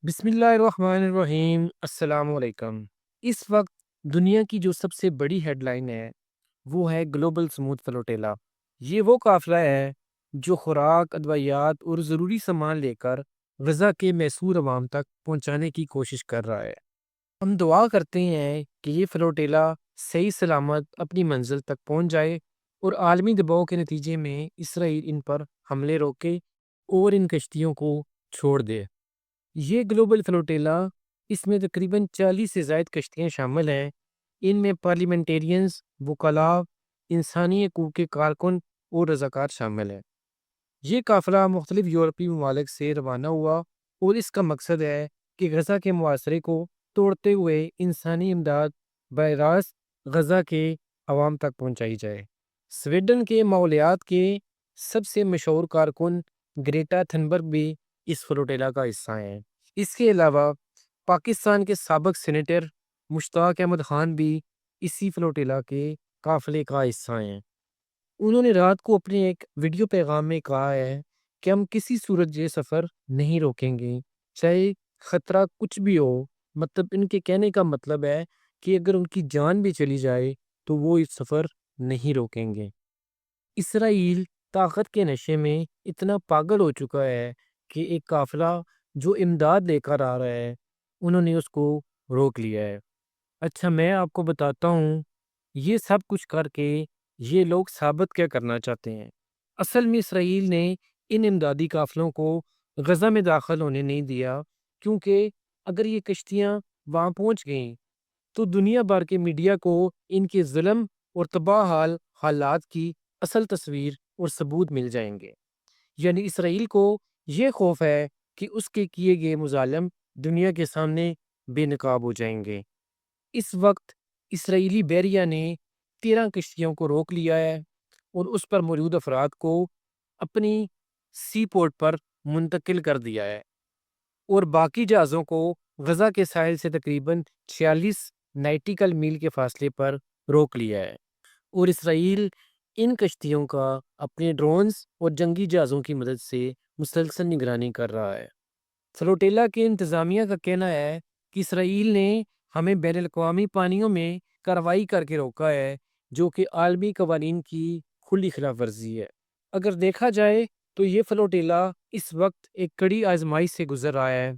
بسم اللہ الرحمن الرحیم، السلام علیکم۔ اس وقت دنیا کی جو سب سے بڑی ہیڈ لائن ہے وہ ہے گلوبل سموتھ فلوٹیلا۔ یہ وہ قافلہ ہے جو خوراک، ادویات اور ضروری سامان لے کر غزہ کے محصور عوام تک پہنچانے کی کوشش کر رہا ہے۔ ہم دعا کرتے ہیں کہ یہ فلوٹیلا صحیح سلامت اپنی منزل تک پہنچ جائے اور عالمی دباؤ کے نتیجے میں اسرائیل ان پر حملے روکے اور ان کشتیوں کو چھوڑ دے۔ یہ گلوبل فلوٹیلا، اس میں تقریباً 40 سے زائد کشتیاں شامل ہیں۔ ان میں پارلیمنٹیرینز، وکلاء، انسانی حقوق کے کارکن اور رضاکار شامل ہیں۔ یہ قافلہ مختلف یورپی ممالک سے روانہ ہوا اور اس کا مقصد ہے کہ غزہ کے محاصرے کو توڑتے ہوئے انسانی امداد براہ راست غزہ کے عوام تک پہنچائی جائے۔ سویڈن کے ماحولیات کے سب سے مشہور کارکن گریٹا تھنبرگ بھی اس فلوٹیلا کا حصہ ہیں۔ اس کے علاوہ پاکستان کے سابق سینیٹر مشتاق احمد خان بھی اسی فلوٹیلا کے قافلے کا حصہ ہیں۔ انہوں نے رات کو اپنے ایک ویڈیو پیغام میں کہا ہے کہ ہم کسی صورت یہ سفر نہیں روکیں گے، چاہے خطرہ کچھ بھی ہو۔ مطلب ان کے کہنے کا مطلب ہے کہ اگر ان کی جان بھی چلی جائے تو وہ اس سفر نہیں روکیں گے۔ اسرائیل طاقت کے نشے میں اتنا پاگل ہو چکا ہے کہ ایک قافلہ جو امداد لے کر آ رہا ہے انہوں نے اس کو روک لیا ہے۔ اچھا، میں آپ کو بتاتا ہوں یہ سب کچھ کر کے یہ لوگ ثابت کیا کرنا چاہتے ہیں۔ اصل میں اسرائیل نے ان امدادی قافلوں کو غزہ میں داخل ہونے نہیں دیا، کیونکہ اگر یہ کشتیاں وہاں پہنچ گئیں تو دنیا بھر کے میڈیا کو ان کے ظلم اور تباہ حال حالات کی اصل تصویر اور ثبوت مل جائیں گے۔ یعنی اسرائیل کو یہ خوف ہے کہ اس کے کیے گئے مظالم دنیا کے سامنے بے نقاب ہو جائیں گے۔ اس وقت اسرائیلی بحریہ نے 13 کشتیوں کو روک لیا ہے اور اس پر موجود افراد کو اپنی سی پورٹ پر منتقل کر دیا ہے، اور باقی جہازوں کو غزہ کے ساحل سے تقریباً 46 نیٹیکل میل کے فاصلے پر روک لیا ہے، اور اسرائیل ان کشتیوں کا اپنے ڈرونز اور جنگی جہازوں کی مدد سے مسلسل نگرانی کر رہا ہے۔ فلوٹیلا کے انتظامیہ کا کہنا ہے کہ اسرائیل نے ہمیں بین الاقوامی پانیوں میں کارروائی کر کے روکا ہے، جو کہ عالمی قوانین کی کھلی خلاف ورزی ہے۔ اگر دیکھا جائے تو یہ فلوٹیلا اس وقت ایک کڑی آزمائش سے گزر رہا ہے۔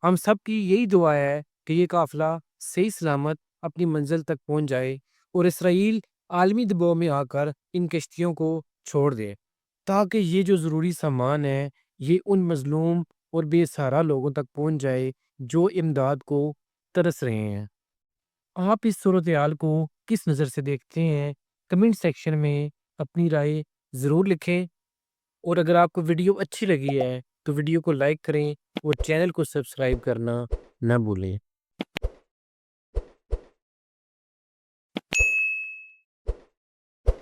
ہم سب کی یہی دعا ہے کہ یہ قافلہ صحیح سلامت اپنی منزل تک پہنچ جائے اور اسرائیل عالمی دباؤ میں آ کر ان کشتیوں کو چھوڑ دے، تاکہ یہ جو ضروری سامان ہے یہ ان مظلوم اور بے سہارا لوگوں تک پہنچ جائے جو امداد کو ترس رہے ہیں۔ آپ اس صورتحال کو کس نظر سے دیکھتے ہیں؟ کمنٹ سیکشن میں اپنی رائے ضرور لکھیں، اور اگر آپ کو ویڈیو اچھی لگی ہے تو ویڈیو کو لائک کریں اور چینل کو سبسکرائب کرنا نہ بھولیں۔